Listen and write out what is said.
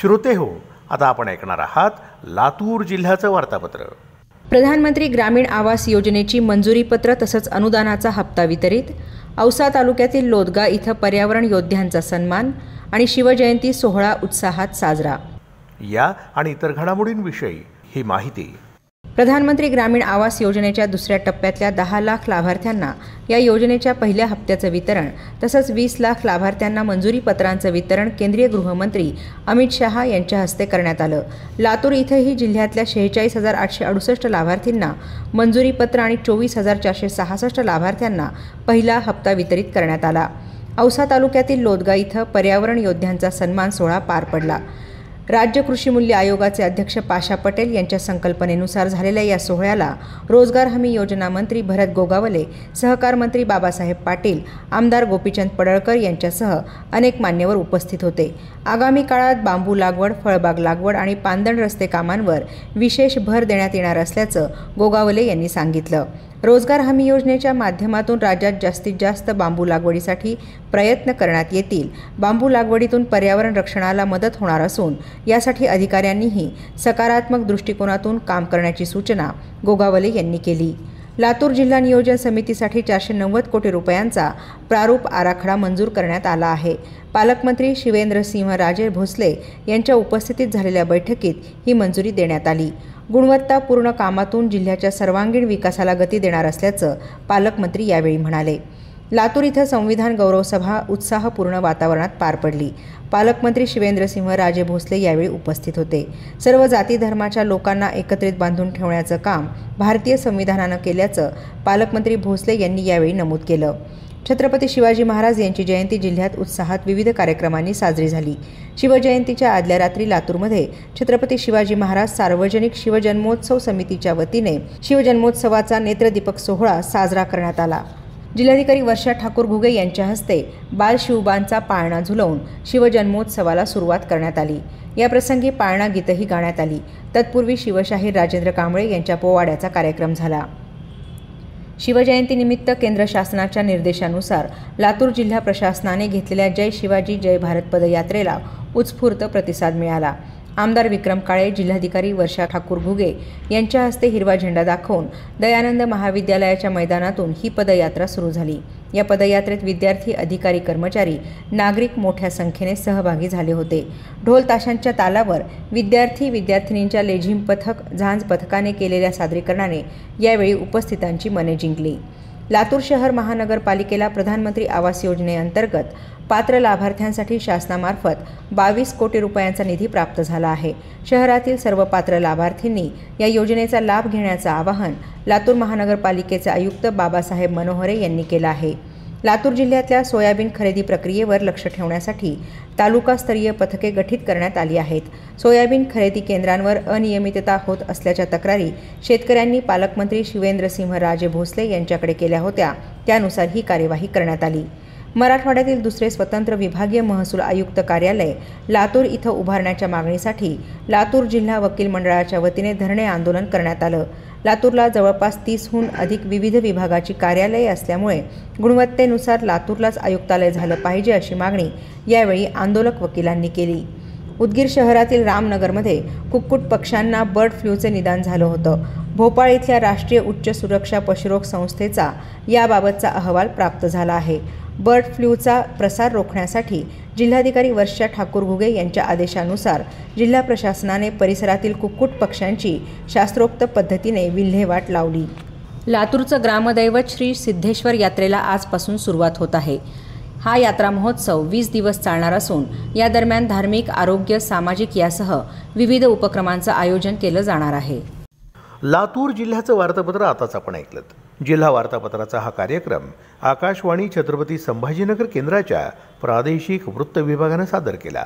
श्रोते हो, आता आपण ऐकणार आहात लातूर जिल्ह्याचं वार्तापत्र। प्रधानमंत्री ग्रामीण आवास योजनेची मंजुरी पत्र तसंच अनुदानाचा हप्ता वितरित। औसा तालुक्यातील लोदगा इथं पर्यावरण योद्ध्यांचा सन्मान आणि शिवजयंती सोहळा उत्साहात साजरा। या आणि इतर घडामोडींविषयी ही माहिती। प्रधानमंत्री ग्रामीण आवास योजनेच्या दुसऱ्या टप्प्यातल्या 10 लाख लाभार्थ्यांना या योजनेच्या पहिल्या हप्त्याचं वितरण तसंच 20 लाख लाभार्थ्यांना मंजुरी पत्रांचं वितरण केंद्रीय गृहमंत्री अमित शहा यांच्या हस्ते करण्यात आलं। लातूर इथंही जिल्ह्यातल्या 46,868 लाभार्थींना मंजुरी पत्र आणि 24,466 लाभार्थ्यांना पहिला हप्ता वितरित करण्यात आला। औसा तालुक्यातील लोदगा इथं पर्यावरण योद्ध्यांचा सन्मान सोहळा पार पडला। राज्य कृषी मूल्य आयोगाचे अध्यक्ष पाशा पटेल यांच्या संकल्पनेनुसार झालेल्या या सोहळ्याला रोजगार हमी योजना मंत्री भरत गोगावले, सहकार मंत्री बाबासाहेब पाटील, आमदार गोपीचंद पडळकर यांच्यासह अनेक मान्यवर उपस्थित होते। आगामी काळात बांबू लागवड, फळबाग लागवड आणि पांदण रस्ते कामांवर विशेष भर देण्यात येणार असल्याचं गोगावले यांनी सांगितलं। रोजगार हमी योजनेच्या माध्यमातून राज्यात जास्तीत जास्त बांबू लागवडीसाठी प्रयत्न करण्यात येतील। बांबू लागवडीतून पर्यावरण रक्षणाला मदत होणार असून यासाठी अधिकाऱ्यांनीही सकारात्मक दृष्टिकोनातून काम करण्याची सूचना गोगावले यांनी केली। लातूर जिल्हा नियोजन समितीसाठी 490 कोटी रुपयांचा प्रारूप आराखडा मंजूर करण्यात आला आहे। पालकमंत्री शिवेंद्रसिंहराजे भोसले यांच्या उपस्थितीत झालेल्या बैठकीत ही मंजुरी देण्यात आली। गुणवत्तापूर्ण कामातून जिल्ह्याच्या सर्वांगीण विकासाला गती देणार असल्याचं पालकमंत्री यावेळी म्हणाले। लातूर इथं संविधान गौरव सभा उत्साहपूर्ण वातावरणात पार पडली। पालकमंत्री शिवेंद्रसिंहराजे भोसले यावेळी उपस्थित होते। सर्व जाती धर्माच्या लोकांना एकत्रित बांधून ठेवण्याचं काम भारतीय संविधानानं केल्याचं पालकमंत्री भोसले यांनी यावेळी नमूद केलं। छत्रपती शिवाजी महाराज यांची जयंती जिल्ह्यात उत्साहात विविध कार्यक्रमांनी साजरी झाली। शिवजयंतीच्या आदल्या रात्री लातूरमध्ये छत्रपती शिवाजी महाराज सार्वजनिक शिवजन्मोत्सव समितीच्या वतीने शिवजन्मोत्सवाचा नेत्रदीपक सोहळा साजरा करण्यात आला। जिल्हाधिकारी वर्षा ठाकूर घुगे यांच्या हस्ते बाल शिवबांचा पाळणा झुलवून शिवजन्मोत्सवाला सुरुवात करण्यात आली। या प्रसंगी पाळणा गीतही गाण्यात आली। तत्पूर्वी शिवशाहीर राजेंद्र कांबळे यांच्या पोवाड्याचा कार्यक्रम झाला। शिवजयंतीनिमित्त केंद्र शासनाच्या निर्देशानुसार लातूर जिल्हा प्रशासनाने घेतलेल्या जय शिवाजी जय भारत पदयात्रेला उत्स्फूर्त प्रतिसाद मिळाला। आमदार विक्रम काळे, जिल्हाधिकारी वर्षा ठाकूर घुगे यांच्या हस्ते हिरवा झेंडा दाखवून दयानंद महाविद्यालयाच्या मैदानातून ही पदयात्रा सुरू झाली। या पदयात्रेत विद्यार्थी, अधिकारी, कर्मचारी, नागरिक मोठ्या संख्येने सहभागी झाले होते। ढोल ताशांच्या तालावर विद्यार्थी-विद्यार्थिनींच्या लेझिम पथक, झांज पथकाने केलेल्या सादरीकरणाने यावेळी उपस्थितांची मने जिंकली। लातूर शहर महानगरपालिकेला प्रधानमंत्री आवास योजनेअंतर्गत पात्र लाभार्थ्यांसाठी शासनामार्फत 22 कोटी रुपयांचा निधी प्राप्त झाला आहे। शहरातील सर्व पात्र लाभार्थींनी या योजनेचा लाभ घेण्याचं आवाहन लातूर महानगरपालिकेचे आयुक्त बाबासाहेब मनोहरे यांनी केलं आहे। लातूर जिल्ह्यातल्या सोयाबीन खरेदी प्रक्रियेवर लक्ष ठेवण्यासाठी तालुकास्तरीय पथके गठीत करण्यात आली आहेत। सोयाबीन खरेदी केंद्रांवर अनियमितता होत असल्याच्या तक्रारी शेतकऱ्यांनी पालकमंत्री शिवेंद्रसिंहराजे भोसले यांच्याकडे केल्या होत्या, त्यानुसार ही कार्यवाही करण्यात आली। मराठवाड्यातील दुसरे स्वतंत्र विभागीय महसूल आयुक्त कार्यालय लातूर इथं उभारण्याच्या मागणीसाठी लातूर जिल्हा वकील मंडळाच्या वतीने धरणे आंदोलन करण्यात आलं। लातूरला जवळपास 30हून अधिक विविध विभागाची कार्यालये असल्यामुळे गुणवत्तेनुसार लातूरलाच आयुक्तालय झालं पाहिजे अशी मागणी यावेळी आंदोलक वकिलांनी केली। उदगीर शहरातील रामनगरमध्ये कुक्कुट पक्ष्यांना बर्ड फ्लूचे निदान झालं होतं। भोपाळ इथल्या राष्ट्रीय उच्च सुरक्षा पशुरोग संस्थेचा याबाबतचा अहवाल प्राप्त झाला आहे। बर्ड फ्लूचा प्रसार रोखण्यासाठी जिल्हाधिकारी वर्षा ठाकूर घुगे यांच्या आदेशानुसार जिल्हा प्रशासनाने परिसरातील कुक्कुट पक्ष्यांची शास्त्रोक्त पद्धतीने विल्हेवाट लावली। लातूरचं ग्रामदैवत श्री सिद्धेश्वर यात्रेला आजपासून सुरुवात होत आहे। हा यात्रा महोत्सव 20 दिवस चालणार असून या दरम्यान धार्मिक, आरोग्य, सामाजिक यासह विविध उपक्रमांचं आयोजन केलं जाणार आहे। लातूर जिल्ह्याचं वार्तापत्र आताच आपण ऐकलं। जिल्हा वार्तापत्राचा हा कार्यक्रम आकाशवाणी छत्रपती संभाजीनगर केंद्राच्या प्रादेशिक वृत्त विभागाने सादर केला।